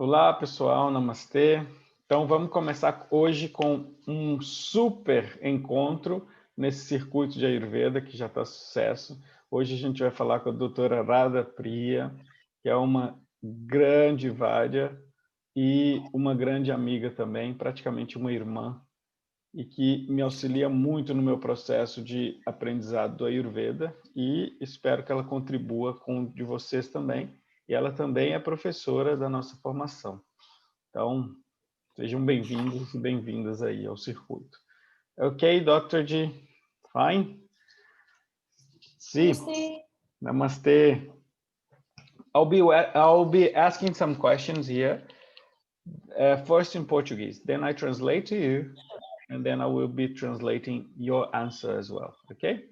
Olá, pessoal, namastê. Então, vamos começar hoje com um super encontro nesse circuito de Ayurveda, que já está sucesso. Hoje a gente vai falar com a doutora Radha Priya, que é uma grande vária e uma grande amiga também, praticamente uma irmã, e que me auxilia muito no meu processo de aprendizado do Ayurveda, e espero que ela contribua com o de vocês também. E ela também é professora da nossa formação. Então, sejam bem-vindos e bem-vindas aí ao circuito. Ok, Dr. G. Fine? Sim. Namaste. Namaste. I'll be asking some questions here. First in Portuguese, then I translate to you, and then I will be translating your answer as well. Ok?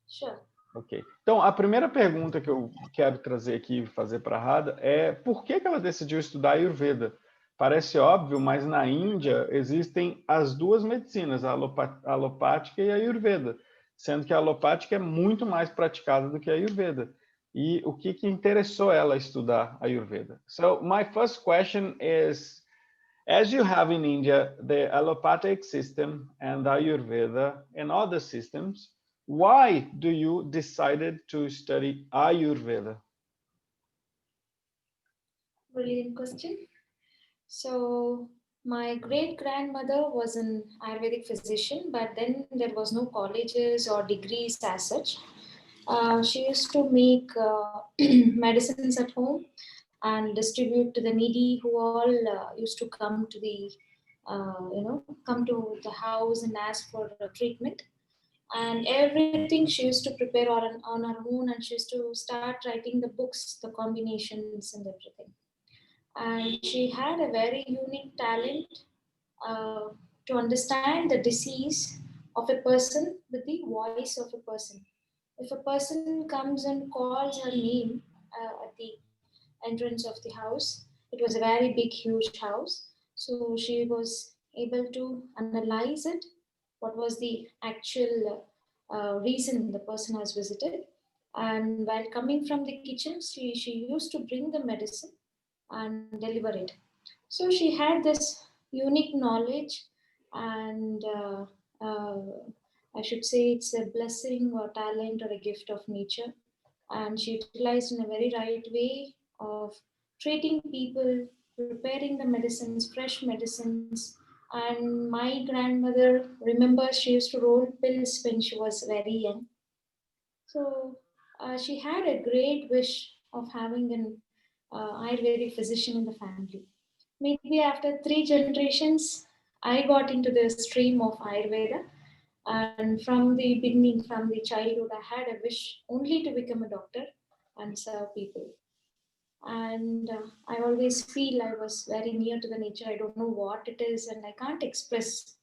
Sure. Ok. Então, a primeira pergunta que eu quero trazer aqui e fazer para a Radha é por que ela decidiu estudar Ayurveda? Parece óbvio, mas na Índia existem as duas medicinas, a alopática e a Ayurveda, sendo que a alopática é muito mais praticada do que a Ayurveda. E o que interessou ela a estudar Ayurveda? So, my first question is, as you have in India the allopathic system and Ayurveda and other systems, why do you decided to study Ayurveda? Brilliant question. So, my great grandmother was an Ayurvedic physician, but then there was no colleges or degrees as such. She used to make medicines at home and distribute to the needy who all used to come to come to the house and ask for treatment. And everything she used to prepare on her own, and she used to start writing the books, the combinations and everything. And she had a very unique talent uh, to understand the disease of a person with the voice of a person. If a person comes and calls her name at the entrance of the house, it was a very big, huge house. So she was able to analyze it, what was the actual reason the person has visited. And while coming from the kitchen, she used to bring the medicine and deliver it. So she had this unique knowledge, and I should say it's a blessing or talent or a gift of nature. And she utilized in a very right way of treating people, preparing the medicines, fresh medicines. And my grandmother, remember, she used to roll pills when she was very young. So she had a great wish of having an Ayurvedic physician in the family. Maybe after 3 generations, I got into the stream of Ayurveda. And from the beginning, from the childhood, I had a wish only to become a doctor and serve people. And I always feel I was very near to the nature. I don't know what it is, and I can't express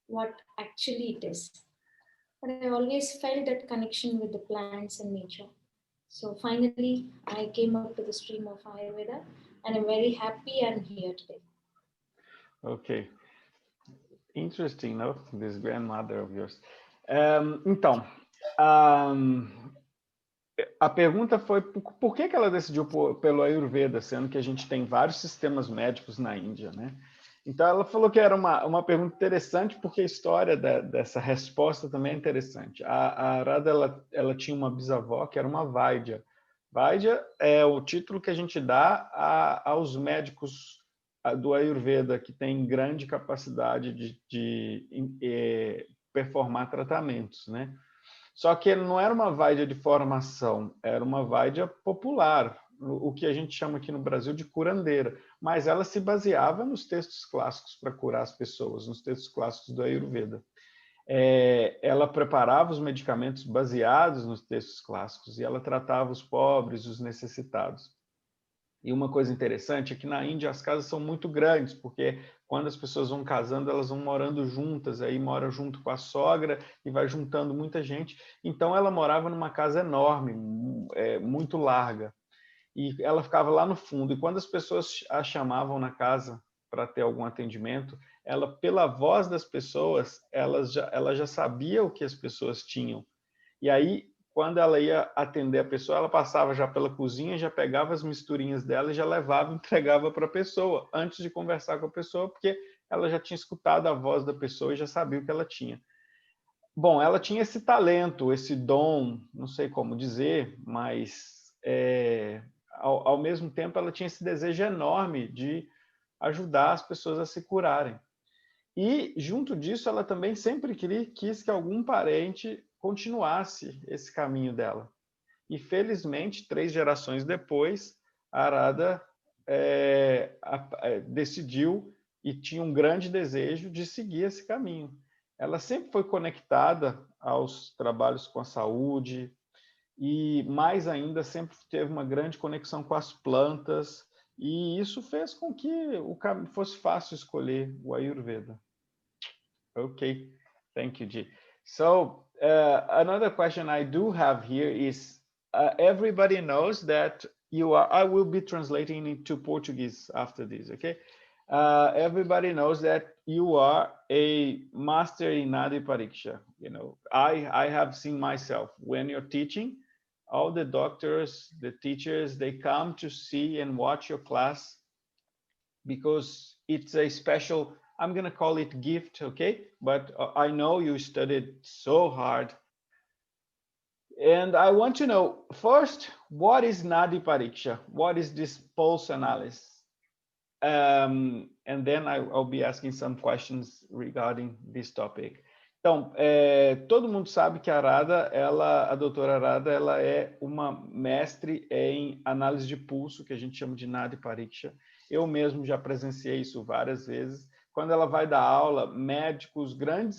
what actually it is. But I always felt that connection with the plants and nature. So finally, I came up to the stream of Ayurveda, and I'm very happy I'm here today. Ok. Interesting, no? This grandmother of yours. Então, a pergunta foi por que ela decidiu pelo Ayurveda, sendo que a gente tem vários sistemas médicos na Índia, né? Então, ela falou que era uma pergunta interessante, porque a história dessa resposta também é interessante. A Radha, ela tinha uma bisavó que era uma Vaidya. Vaidya é o título que a gente dá aos médicos do Ayurveda, que tem grande capacidade de performar tratamentos, né? Só que não era uma Vaidya de formação, era uma Vaidya popular, o que a gente chama aqui no Brasil de curandeira, mas ela se baseava nos textos clássicos para curar as pessoas, nos textos clássicos do Ayurveda. Ela preparava os medicamentos baseados nos textos clássicos e ela tratava os pobres, os necessitados. E uma coisa interessante é que na Índia as casas são muito grandes, porque quando as pessoas vão casando, elas vão morando juntas, aí mora junto com a sogra e vai juntando muita gente. Então ela morava numa casa enorme, muito larga, e ela ficava lá no fundo. E quando as pessoas a chamavam na casa para ter algum atendimento, ela, pela voz das pessoas, ela já sabia o que as pessoas tinham. E aí, quando ela ia atender a pessoa, ela passava já pela cozinha, já pegava as misturinhas dela e já levava, entregava para a pessoa, antes de conversar com a pessoa, porque ela já tinha escutado a voz da pessoa e já sabia o que ela tinha. Bom, ela tinha esse talento, esse dom, não sei como dizer, mas ao mesmo tempo ela tinha esse desejo enorme de ajudar as pessoas a se curarem. E, junto disso, ela também sempre quis que algum parente continuasse esse caminho dela. E, felizmente, 3 gerações depois, a Arada decidiu e tinha um grande desejo de seguir esse caminho. Ela sempre foi conectada aos trabalhos com a saúde e, mais ainda, sempre teve uma grande conexão com as plantas, e isso fez com que fosse fácil escolher o Ayurveda. Okay, thank you, G. So another question I do have here is, everybody knows that I will be translating into Portuguese after this, okay? Everybody knows that you are a master in Nadi Pariksha. You know, I have seen myself, when you're teaching, all the doctors, the teachers, they come to see and watch your class because it's a special, I'm going to call it gift, okay? But I know you studied so hard. And I want to know, first, what is Nadi Pariksha? What is this pulse analysis? And then I'll be asking some questions regarding this topic. Então, todo mundo sabe que a Arada, a doutora Arada, ela é uma mestre em análise de pulso, que a gente chama de Nadi Pariksha. Eu mesmo já presenciei isso várias vezes. Quando ela vai dar aula, grandes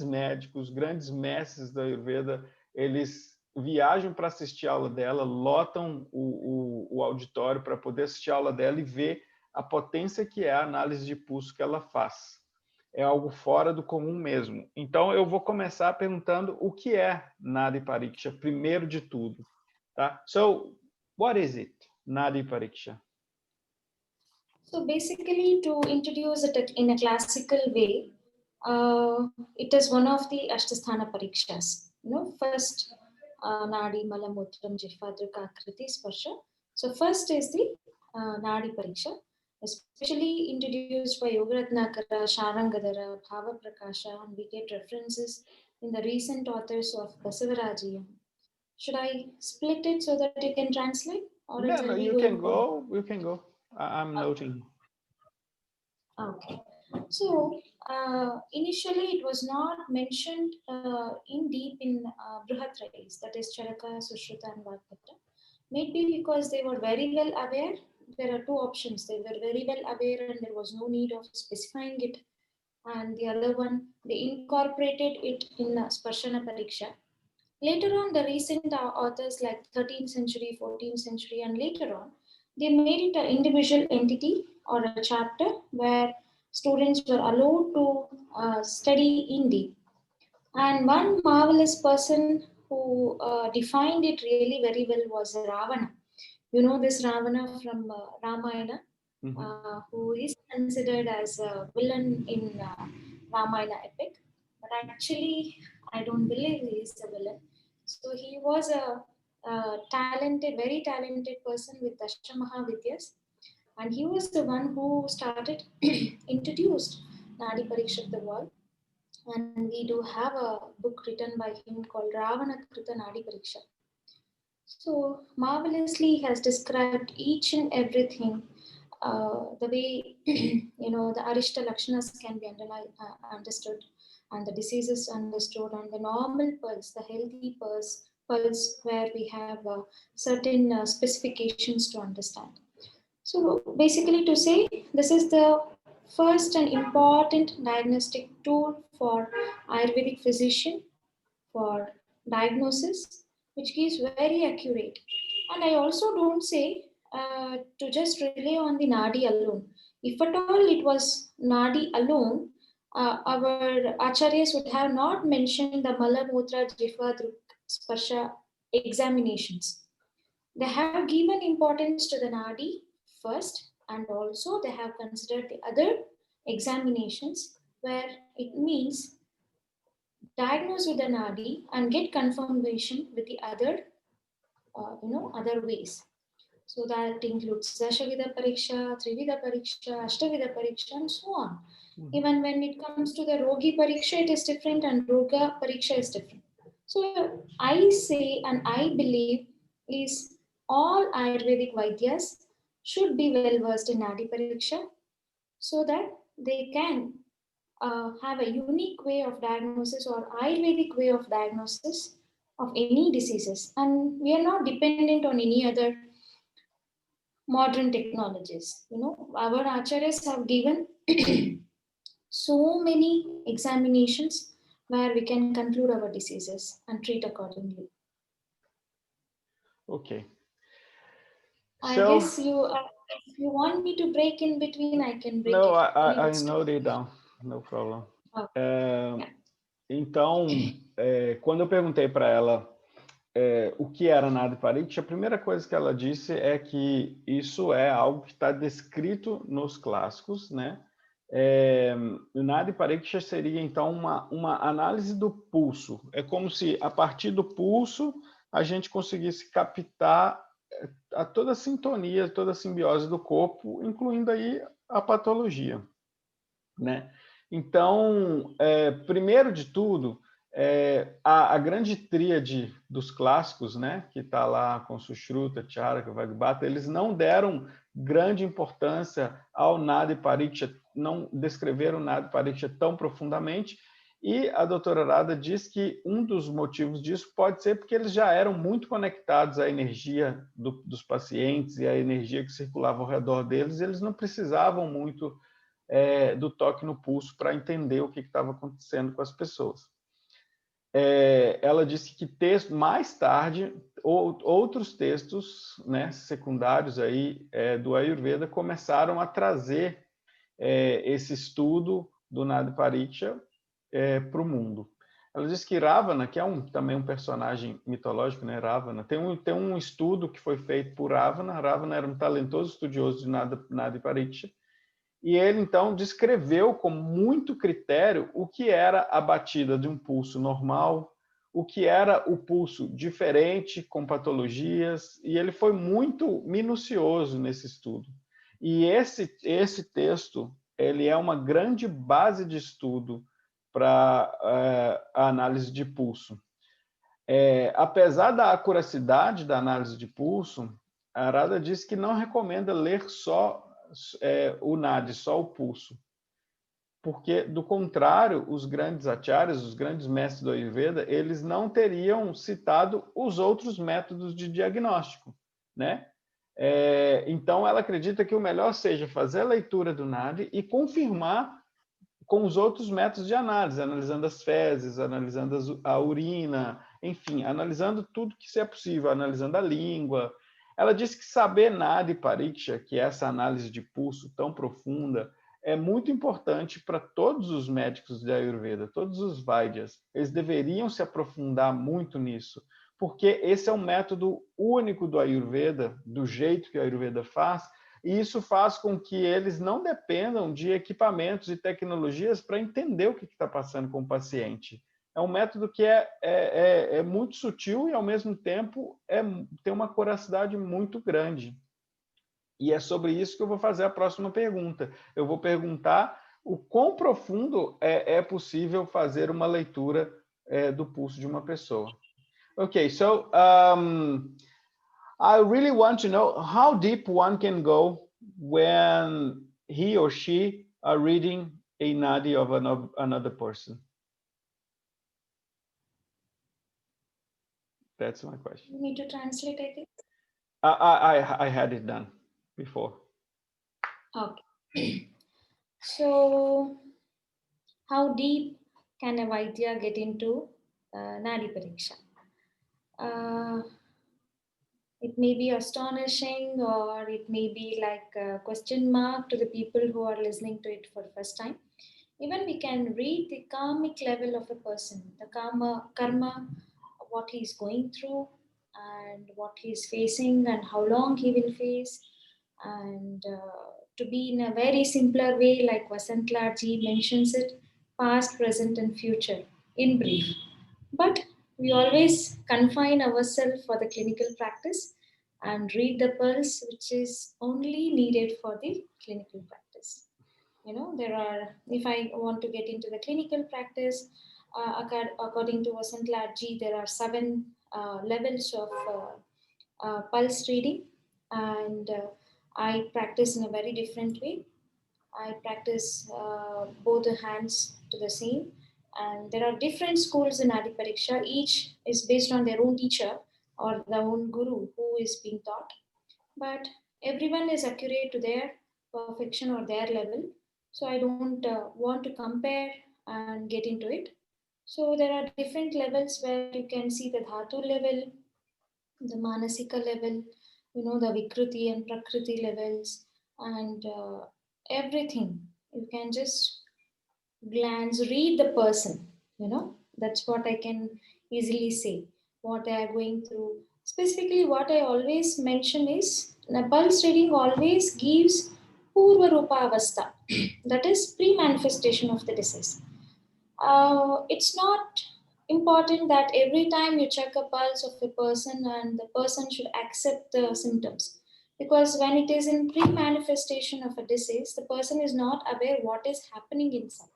mestres da Ayurveda, eles viajam para assistir a aula dela, lotam o auditório para poder assistir a aula dela e ver a potência que é a análise de pulso que ela faz. É algo fora do comum mesmo. Então, eu vou começar perguntando o que é Nadi Pariksha, primeiro de tudo. Tá? So, what is it, Nadi Pariksha? So basically, to introduce it in a classical way, it is one of the Ashtasthana Parikshas. You know, first, Nadi, Mala, Mutram, Jihva, Drika, Akriti, Sparsha. So first is the Nadi Pariksha, especially introduced by Yogaratnakara, Sharangadara, Bhava Prakasha, and we get references in the recent authors of Basavarajiyam. Should I split it so that you can translate? Or no, you can go. You can go. I'm noting. Okay. So initially it was not mentioned in deep in Brihatrayas, that is Charaka, Sushruta and Varpatra. Maybe because they were very well aware. There are 2 options. They were very well aware and there was no need of specifying it. And the other one, they incorporated it in Sparshana Pariksha. Later on, the recent authors like 13th century, 14th century, and later on, they made it an individual entity or a chapter where students were allowed to study in deep. And one marvelous person who defined it really very well was Ravana. You know this Ravana from Ramayana, who is considered as a villain in Ramayana epic. But actually, I don't believe he is a villain. So he was a talented, very talented person with Dashamaha Vidyas. And he was the one who started, introduced Nadi Pariksha to the world. And we do have a book written by him called Ravana Krita Nadi Pariksha. So marvelously he has described each and everything, the way the Arishta Lakshanas can be understood, and the diseases understood, and the normal pulse, the healthy pulse where we have certain specifications to understand. So basically to say, this is the first and important diagnostic tool for Ayurvedic physician for diagnosis, which gives very accurate. And I also don't say to just rely on the Nadi alone. If at all it was Nadi alone, our acharyas would have not mentioned the Mala, Mutra, Jihva, Druk, Sparsha examinations. They have given importance to the Nadi first, and also they have considered the other examinations where it means diagnose with the Nadi and get confirmation with the other other ways. So that includes Dashavida Pariksha, Trivida Pariksha, Ashtavida Pariksha, and so on. Even when it comes to the Rogi Pariksha, it is different, and Roga Pariksha is different. So I say and I believe is all Ayurvedic Vaidyas should be well versed in Nadi Pariksha so that they can have a unique way of diagnosis or Ayurvedic way of diagnosis of any diseases. And we are not dependent on any other modern technologies. Our acharyas have given so many examinations where we can conclude our diseases and treat accordingly. Okay. I guess if you want me to break in between, I can break no, it. I note it down. No problem. Então, quando eu perguntei para ela o que era Nadi Pariksha, a primeira coisa que ela disse é que isso é algo que está descrito nos clássicos, né? Nadi Pariksha seria, então, uma análise do pulso. É como se, a partir do pulso, a gente conseguisse captar a toda a sintonia, toda a simbiose do corpo, incluindo aí a patologia, né? Então, primeiro de tudo, a grande tríade dos clássicos, né, que está lá com Sushruta, Charaka, Vagbhata, eles não deram grande importância ao Nadi Pariksha, não descreveram o Nadi Pariksha tão profundamente, e a doutora Radha diz que um dos motivos disso pode ser porque eles já eram muito conectados à energia dos pacientes e à energia que circulava ao redor deles, e eles não precisavam muito do toque no pulso para entender o que estava acontecendo com as pessoas. Ela disse que mais tarde, outros textos, né, secundários aí, do Ayurveda começaram a trazer esse estudo do Nadi Pariksha para o mundo. Ela disse que Ravana, que é também um personagem mitológico, né, Ravana, tem um estudo que foi feito por Ravana. Ravana era um talentoso estudioso de Nadi Pariksha, e ele, então, descreveu com muito critério o que era a batida de um pulso normal, o que era o pulso diferente, com patologias, e ele foi muito minucioso nesse estudo. E esse texto, ele é uma grande base de estudo para a análise de pulso. Apesar da acuracidade da análise de pulso, a Radha diz que não recomenda ler só o Nadi, só o pulso. Porque, do contrário, os grandes acharyas, os grandes mestres do Ayurveda, eles não teriam citado os outros métodos de diagnóstico, né? Então, ela acredita que o melhor seja fazer a leitura do Nadi e confirmar com os outros métodos de análise, analisando as fezes, analisando a urina, enfim, analisando tudo que é possível, analisando a língua. Ela disse que saber Nadi Pariksha, que é essa análise de pulso tão profunda, é muito importante para todos os médicos de Ayurveda, todos os Vaidyas. Eles deveriam se aprofundar muito nisso, porque esse é um método único do Ayurveda, do jeito que o Ayurveda faz, e isso faz com que eles não dependam de equipamentos e tecnologias para entender o que está passando com o paciente. É um método que é muito sutil e, ao mesmo tempo, tem uma acuracidade muito grande. E é sobre isso que eu vou fazer a próxima pergunta. Eu vou perguntar o quão profundo é possível fazer uma leitura do pulso de uma pessoa. Okay, so I really want to know how deep one can go when he or she are reading a nadi of another person. That's my question. You need to translate, I think. I had it done before. Okay. So, how deep can a Vaidya get into Nadi Pariksha? It may be astonishing, or it may be like a question mark to the people who are listening to it for the first time. Even we can read the karmic level of a person, the karma, what he's going through, and what he's facing, and how long he will face, and to be in a very simpler way, like Vasant Ji mentions it, past, present, and future, in brief. But we always confine ourselves for the clinical practice and read the pulse, which is only needed for the clinical practice. You know, there are, if I want to get into the clinical practice, according to Vasant Ladji, there are 7 levels of pulse reading, and I practice in a very different way. I practice both the hands to the same. And there are different schools in Adi Pariksha. Each is based on their own teacher or their own guru who is being taught. But everyone is accurate to their perfection or their level. So I don't want to compare and get into it. So there are different levels where you can see the dhatu level, the manasika level, you know, the vikruti and prakriti levels, and everything. You can just glance, read the person, you know, that's what I can easily say, what they are going through. Specifically, what I always mention is the pulse reading always gives Purva Rupa Avastha, that is pre manifestation of the disease. It's not important that every time you check a pulse of a person and the person should accept the symptoms, because when it is in pre-manifestation of a disease, the person is not aware what is happening inside.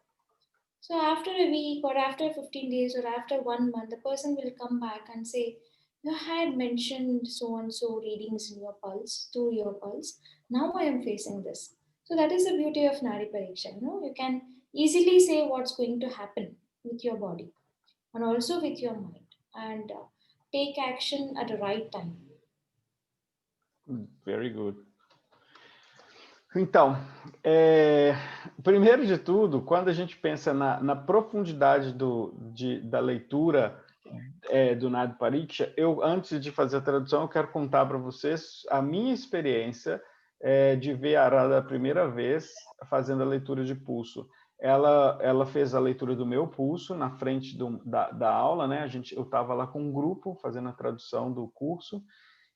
So after a week or after 15 days or after 1 month, the person will come back and say, you had mentioned so and so readings in your pulse, to your pulse. Now I am facing this. So that is the beauty of Nadi Pariksha. You know, you can easily say what's going to happen with your body and also with your mind, and take action at the right time. Very good. Então, primeiro de tudo, quando a gente pensa na profundidade da leitura do Nadi Pariksha, antes de fazer a tradução, eu quero contar para vocês a minha experiência de ver a Arada a primeira vez fazendo a leitura de pulso. Ela fez a leitura do meu pulso na frente da aula, né? Eu estava lá com um grupo fazendo a tradução do curso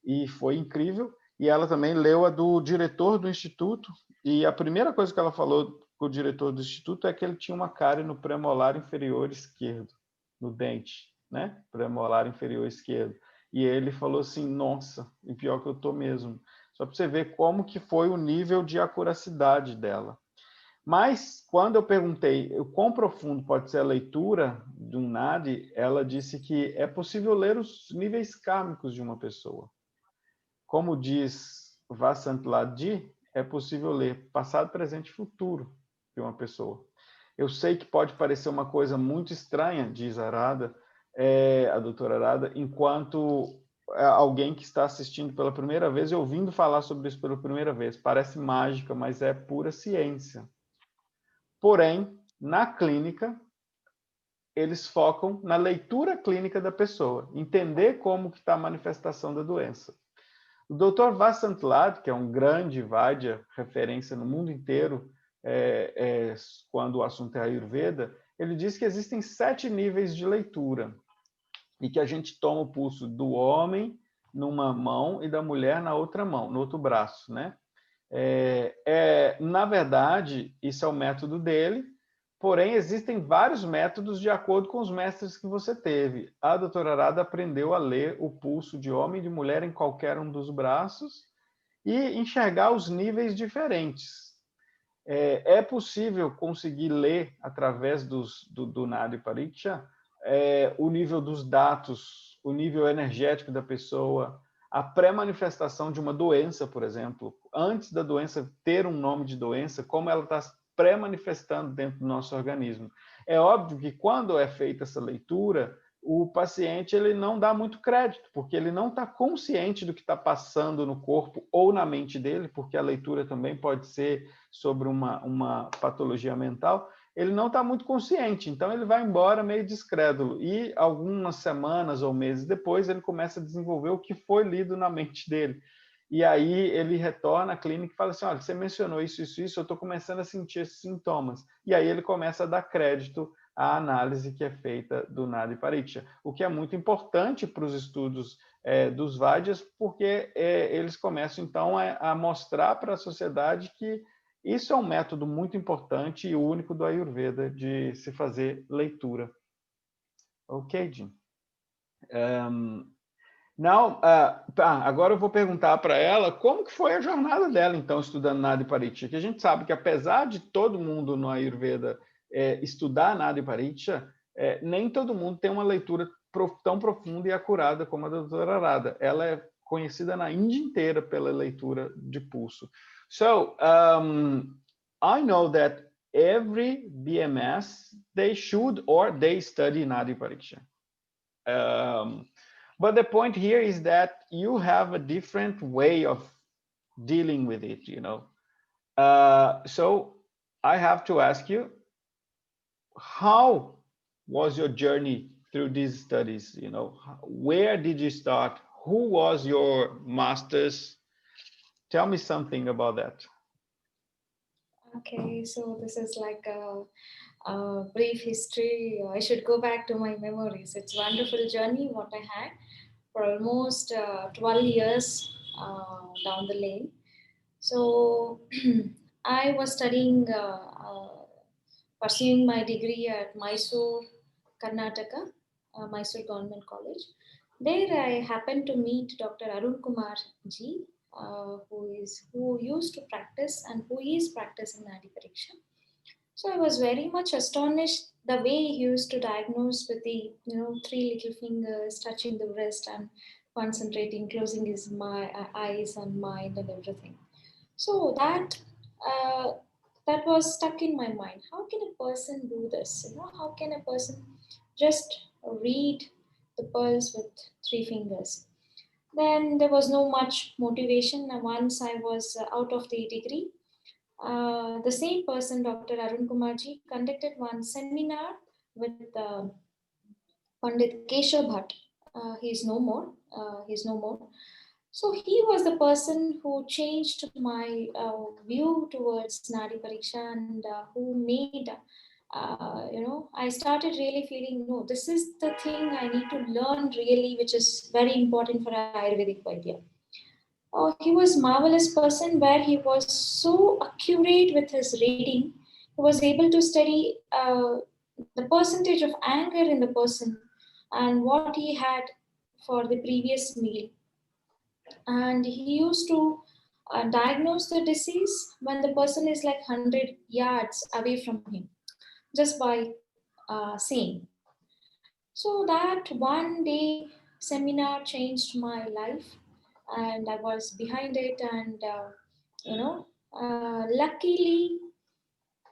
e foi incrível. E ela também leu a do diretor do instituto, e a primeira coisa que ela falou com o diretor do instituto é que ele tinha uma cárie no premolar inferior esquerdo, no dente, né? Premolar inferior esquerdo. E ele falou assim, nossa, e pior que eu tô mesmo. Só para você ver como que foi o nível de acuracidade dela. Mas, quando eu perguntei o quão profundo pode ser a leitura de um Nadi, ela disse que é possível ler os níveis kármicos de uma pessoa. Como diz Vasant Ladji, é possível ler passado, presente e futuro de uma pessoa. Eu sei que pode parecer uma coisa muito estranha, diz Arada, a doutora Arada, enquanto alguém que está assistindo pela primeira vez e ouvindo falar sobre isso pela primeira vez. Parece mágica, mas é pura ciência. Porém, na clínica, eles focam na leitura clínica da pessoa, entender como que está a manifestação da doença. O Dr. Vasant Lad, que é um grande Vaidya, referência no mundo inteiro, quando o assunto é Ayurveda, ele diz que existem 7 níveis de leitura e que a gente toma o pulso do homem numa mão e da mulher na outra mão, no outro braço, né? Na verdade, isso é o método dele, porém, existem vários métodos de acordo com os mestres que você teve. A doutora Arada aprendeu a ler o pulso de homem e de mulher em qualquer um dos braços e enxergar os níveis diferentes. É possível conseguir ler, através do Nadi Pariksha, o nível dos dados, o nível energético da pessoa, a pré-manifestação de uma doença, por exemplo. Antes da doença ter um nome de doença, como ela está pré-manifestando dentro do nosso organismo. É óbvio que quando é feita essa leitura, o paciente ele não dá muito crédito, porque ele não está consciente do que está passando no corpo ou na mente dele, porque a leitura também pode ser sobre uma patologia mental, ele não está muito consciente, então ele vai embora meio descrédulo, e algumas semanas ou meses depois ele começa a desenvolver o que foi lido na mente dele. E aí ele retorna à clínica e fala assim, olha, você mencionou isso, eu estou começando a sentir esses sintomas. E aí ele começa a dar crédito à análise que é feita do Nadi Pariksha, o que é muito importante para os estudos dos Vaidyas, porque eles começam, então, a mostrar para a sociedade que isso é um método muito importante e único do Ayurveda de se fazer leitura. Ok, Jim? Agora eu vou perguntar para ela como que foi a jornada dela, então, estudando Nadi Pariksha, que a gente sabe que, apesar de todo mundo no Ayurveda estudar Nadi Pariksha, nem todo mundo tem uma leitura tão profunda e acurada como a da doutora Arada. Ela é conhecida na Índia inteira pela leitura de pulso. So, I know that every BMS, they should or they study Nadi Pariksha. But the point here is that you have a different way of dealing with it, you know. So I have to ask you, how was your journey through these studies? You know, where did you start? Who was your masters? Tell me something about that. Okay, so this is like a brief history. I should go back to my memories. It's a wonderful journey what I had for almost 12 years down the lane. So I was studying, pursuing my degree at Mysore, Karnataka, Mysore Government College. There I happened to meet Dr. Arun Kumar ji, who used to practice and who is practicing Nadi Pariksha. So I was very much astonished the way he used to diagnose with the three little fingers touching the wrist and concentrating, closing his eyes and mind and everything. So uh, that was stuck in my mind. How can a person do this? How can a person just read the pulse with three fingers? Then there was no much motivation. And once I was out of the degree, the same person, Dr. Arun Kumarji, conducted one seminar with Pandit Keshav Bhatt. He's no more. He's no more. So he was the person who changed my view towards Nadi Pariksha and who made, I started really feeling, no, this is the thing I need to learn really, which is very important for Ayurvedic Vaidya. He was marvelous person where he was so accurate with his reading. He was able to study the percentage of anger in the person and what he had for the previous meal. And he used to diagnose the disease when the person is like 100 yards away from him, just by saying. So that one day seminar changed my life, and I was behind it. And luckily,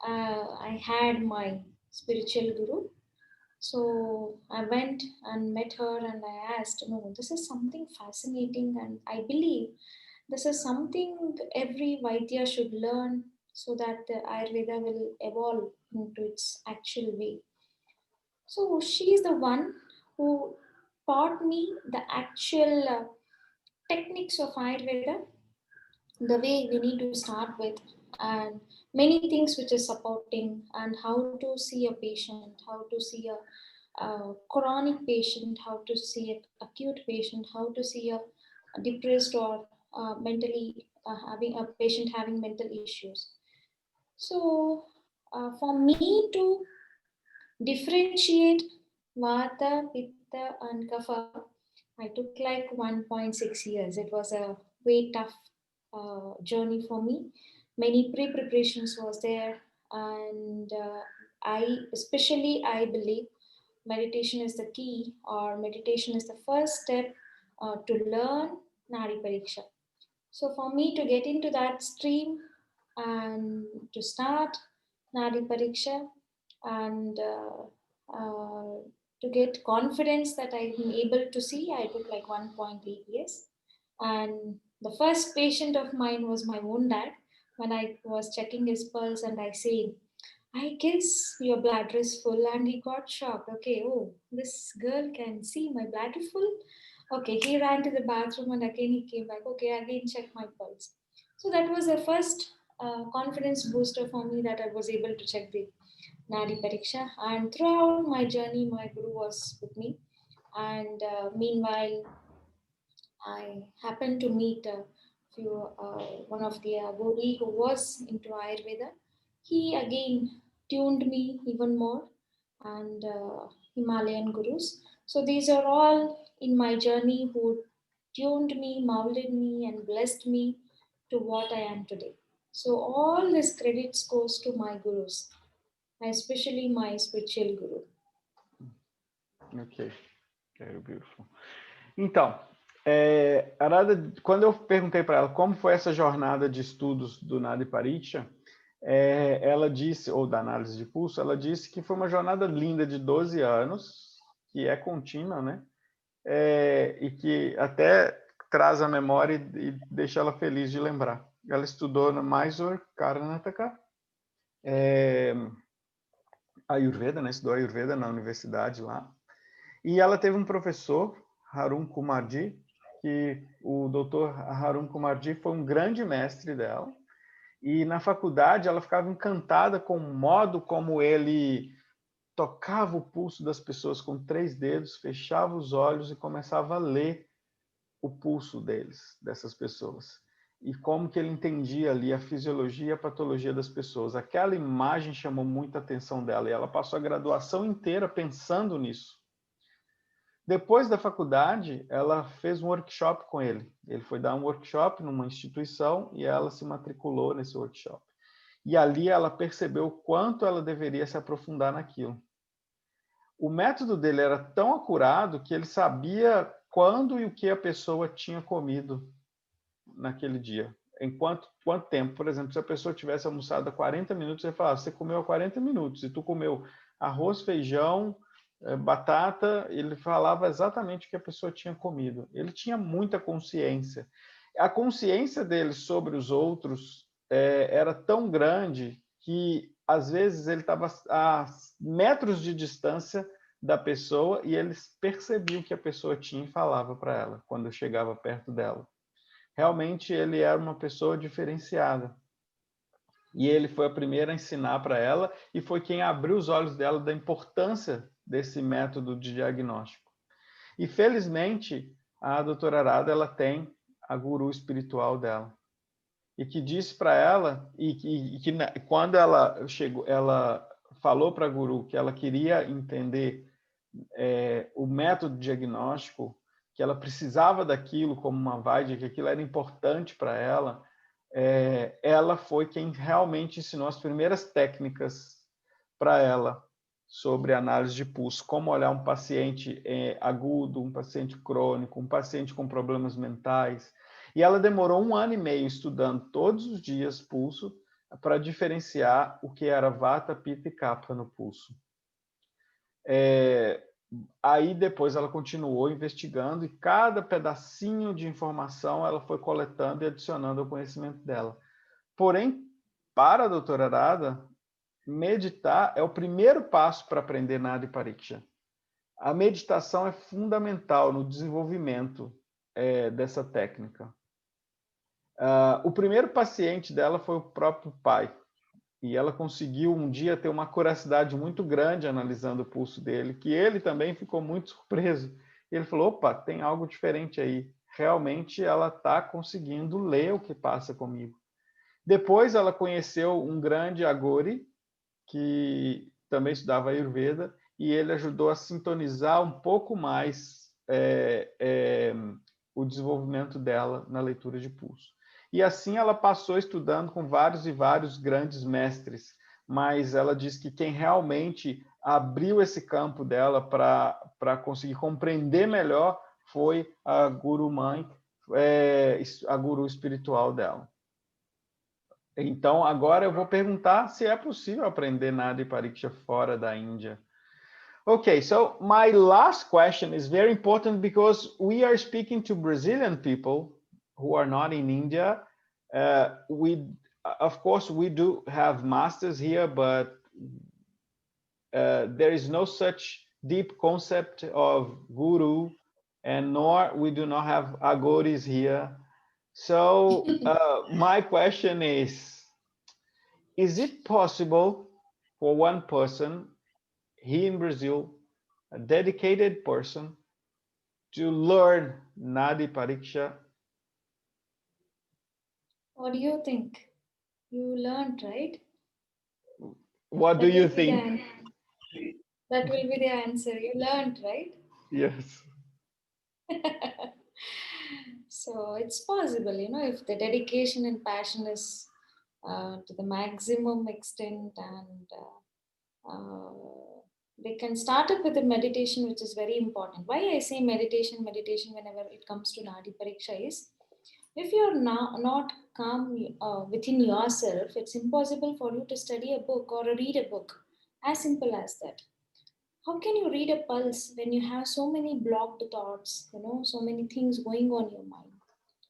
I had my spiritual guru. So I went and met her, and I asked, no, this is something fascinating, and I believe this is something every Vaidya should learn so that the Ayurveda will evolve into its actual way. So she is the one who taught me the actual techniques of Ayurveda, the way we need to start with, and many things which is supporting, and how to see a patient, how to see a chronic patient, how to see an acute patient, how to see a depressed or mentally having a patient having mental issues. So for me to differentiate Vata, Pitta, and Kapha, I took like 1.6 years. It was a way tough journey for me. Many pre-preparations was there, and I believe meditation is the key, or meditation is the first step to learn Nadi Pariksha. So for me to get into that stream and to start Nadi Pariksha and to get confidence that I'm able to see, I took like 1.8 years. And the first patient of mine was my own dad. When I was checking his pulse and I said, I guess your bladder is full, and he got shocked. Okay, oh, this girl can see my bladder full. Okay, he ran to the bathroom and again he came back. Okay, again check my pulse. So that was the first confidence booster for me that I was able to check the Nadi Pariksha. And throughout my journey, my guru was with me. And meanwhile, I happened to meet one of the Gori who was into Ayurveda. He again tuned me even more, and Himalayan gurus. So these are all in my journey who tuned me, molded me, and blessed me to what I am today. So all this credits goes to my gurus, especially my spiritual guru. Ok, very beautiful. Então, Arada, quando eu perguntei para ela como foi essa jornada de estudos do Nadi Pariksha, ela disse, ou da análise de pulso, ela disse que foi uma jornada linda de 12 anos, que é contínua, né? E que até traz a memória e deixa ela feliz de lembrar. Ela estudou na Mysore, Karnataka, Ayurveda, né? Estudou Ayurveda na universidade lá. E ela teve um professor, Harun Kumarji, que o doutor Harun Kumarji foi um grande mestre dela. E na faculdade ela ficava encantada com o modo como ele tocava o pulso das pessoas com 3 dedos, fechava os olhos e começava a ler o pulso dessas pessoas. E como que ele entendia ali a fisiologia e a patologia das pessoas. Aquela imagem chamou muita atenção dela e ela passou a graduação inteira pensando nisso. Depois da faculdade, ela fez um workshop com ele. Ele foi dar um workshop numa instituição e ela se matriculou nesse workshop. E ali ela percebeu o quanto ela deveria se aprofundar naquilo. O método dele era tão acurado que ele sabia quando e o que a pessoa tinha comido naquele dia. Em quanto tempo, por exemplo, se a pessoa tivesse almoçado há 40 minutos, ele falava, você comeu há 40 minutos, e tu comeu arroz, feijão, batata, ele falava exatamente o que a pessoa tinha comido. Ele tinha muita consciência. A consciência dele sobre os outros era tão grande que, às vezes, ele estava a metros de distância da pessoa e ele percebia o que a pessoa tinha e falava para ela quando chegava perto dela. Realmente, ele era uma pessoa diferenciada. E ele foi a primeira a ensinar para ela e foi quem abriu os olhos dela da importância desse método de diagnóstico. E, felizmente, a doutora Arada, ela tem a guru espiritual dela. E que disse para ela, quando ela chegou, ela falou para a guru que ela queria entender o método diagnóstico, que ela precisava daquilo como uma vaidya, que aquilo era importante para ela, ela foi quem realmente ensinou as primeiras técnicas para ela sobre análise de pulso, como olhar um paciente agudo, um paciente crônico, um paciente com problemas mentais. E ela demorou 1 ano e meio estudando todos os dias pulso para diferenciar o que era Vata, Pitta e Kapha no pulso. Aí depois ela continuou investigando e cada pedacinho de informação ela foi coletando e adicionando ao conhecimento dela. Porém, para a doutora Arada, meditar é o primeiro passo para aprender Nadi Pariksha. A meditação é fundamental no desenvolvimento dessa técnica. O primeiro paciente dela foi o próprio pai. E ela conseguiu um dia ter uma curiosidade muito grande analisando o pulso dele, que ele também ficou muito surpreso. Ele falou, opa, tem algo diferente aí. Realmente ela está conseguindo ler o que passa comigo. Depois ela conheceu um grande Agori, que também estudava Ayurveda, e ele ajudou a sintonizar um pouco mais o desenvolvimento dela na leitura de pulso. E assim ela passou estudando com vários e vários grandes mestres, mas ela diz que quem realmente abriu esse campo dela para conseguir compreender melhor foi a guru mãe, a guru espiritual dela. Então, agora eu vou perguntar se é possível aprender Nadi Pariksha fora da Índia. Okay, so my last question is very important because we are speaking to Brazilian people who are not in India. Of course, we do have masters here, but there is no such deep concept of guru, and nor we do not have agoris here. So my question is it possible for one person here in Brazil, a dedicated person, to learn Nadi Pariksha? What do you think? You learned, right? What do you think? That will be the answer. You learned, right? Yes. So it's possible, if the dedication and passion is to the maximum extent, and they can start up with the meditation, which is very important. Why I say meditation whenever it comes to Nadi Pariksha is, if you're not calm within yourself, it's impossible for you to study a book or read a book. As simple as that. How can you read a pulse when you have so many blocked thoughts, so many things going on in your mind?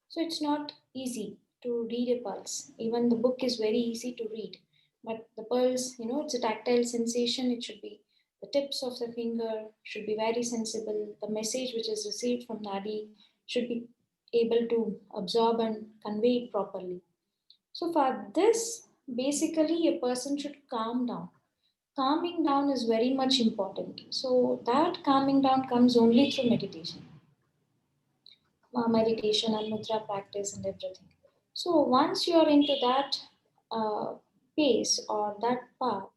So it's not easy to read a pulse. Even the book is very easy to read. But the pulse, it's a tactile sensation. It should be the tips of the finger should be very sensible. The message which is received from Nadi should be able to absorb and convey it properly. So for this, basically a person should calm down. Calming down is very much important. So that calming down comes only through meditation. Meditation and mudra practice and everything. So once you are into that uh, pace or that path,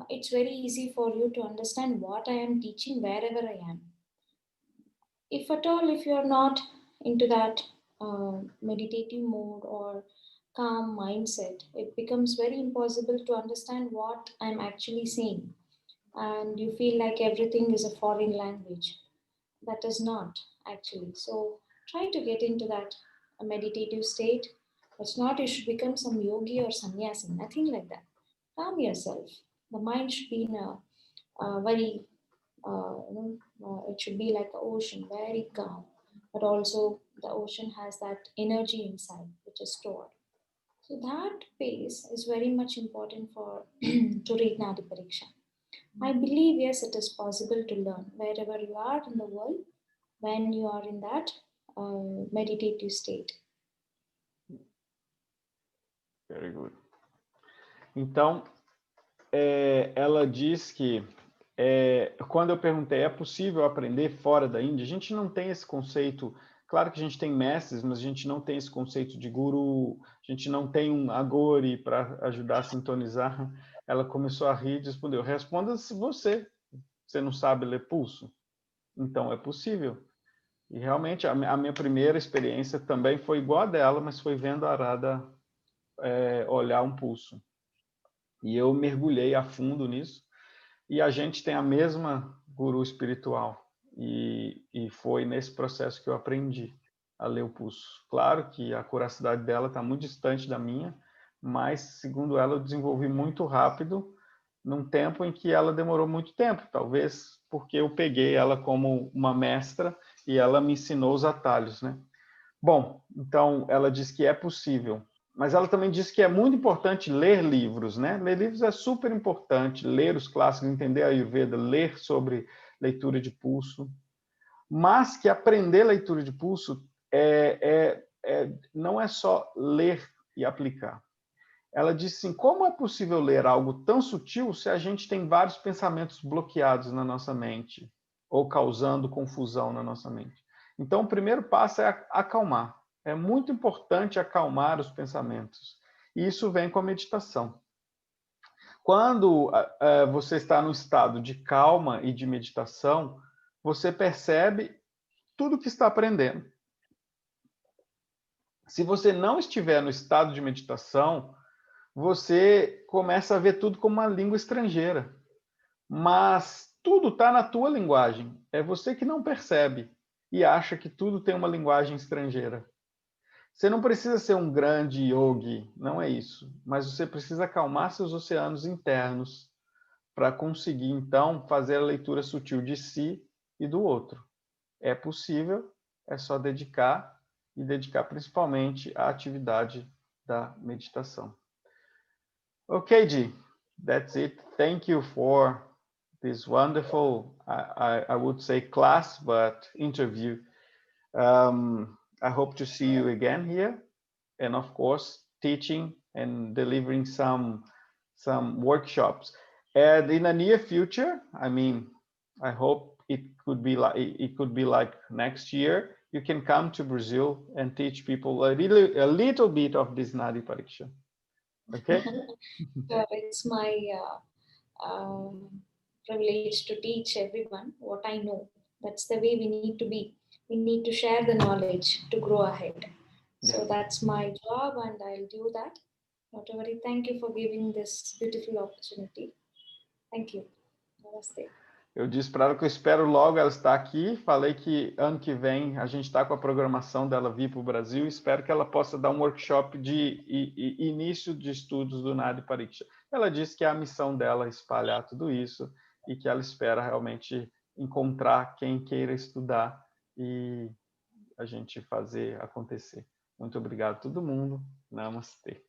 it's very easy for you to understand what I am teaching wherever I am. If at all, if you are not into that meditative mode or calm mindset, it becomes very impossible to understand what I'm actually saying, and you feel like everything is a foreign language. That is not actually. So try to get into that meditative state. It's not you should become some yogi or sannyasi, nothing like that. Calm yourself. The mind should be in a very, it should be like an ocean, very calm. But also the ocean has that energy inside, which is stored. So that pace is very much important for to read Nadi Pariksha. I believe yes, it is possible to learn wherever you are in the world when you are in that meditative state. Very good. Então, ela diz que quando eu perguntei, é possível aprender fora da Índia? A gente não tem esse conceito. Claro que a gente tem mestres, mas a gente não tem esse conceito de guru, a gente não tem um agori para ajudar a sintonizar. Ela começou a rir e respondeu, responda se você não sabe ler pulso. Então, é possível. E realmente, a minha primeira experiência também foi igual a dela, mas foi vendo a Arada olhar um pulso. E eu mergulhei a fundo nisso. E a gente tem a mesma guru espiritual. E foi nesse processo que eu aprendi a ler o pulso. Claro que a curacidade dela está muito distante da minha, mas, segundo ela, eu desenvolvi muito rápido, num tempo em que ela demorou muito tempo, talvez porque eu peguei ela como uma mestra e ela me ensinou os atalhos, né? Bom, então ela diz que é possível, mas ela também diz que é muito importante ler livros, né? Ler livros é super importante, ler os clássicos, entender a Ayurveda, ler sobre leitura de pulso, mas que aprender leitura de pulso não é só ler e aplicar. Ela disse assim, como é possível ler algo tão sutil se a gente tem vários pensamentos bloqueados na nossa mente ou causando confusão na nossa mente? Então, o primeiro passo é acalmar. É muito importante acalmar os pensamentos. E isso vem com a meditação. Quando você está no estado de calma e de meditação, você percebe tudo que está aprendendo. Se você não estiver no estado de meditação, você começa a ver tudo como uma língua estrangeira. Mas tudo está na tua linguagem. É você que não percebe e acha que tudo tem uma linguagem estrangeira. Você não precisa ser um grande yogi, não é isso. Mas você precisa acalmar seus oceanos internos para conseguir, então, fazer a leitura sutil de si e do outro. É possível, é só dedicar e dedicar principalmente à atividade da meditação. Okay, G, that's it. Thank you for this wonderful, I would say class, but interview. I hope to see you again here. And of course, teaching and delivering some workshops. And in the near future, I mean, I hope it could be like next year, you can come to Brazil and teach people a little bit of this Nadi Pariksha. Okay? It's my privilege to teach everyone what I know. That's the way we need to be. we need to share the knowledge to grow ahead. So Yeah. that's my job, and I'll do that. Not to worry. Thank you for giving this beautiful opportunity. Thank you. Namaste. Eu disse para ela que eu espero logo ela estar aqui. Falei que ano que vem a gente está com a programação dela vir para o Brasil. Espero que ela possa dar um workshop de início de estudos do Nadi Pariksha. Ela disse que é a missão dela espalhar tudo isso e que ela espera realmente encontrar quem queira estudar e a gente fazer acontecer. Muito obrigado a todo mundo. Namastê.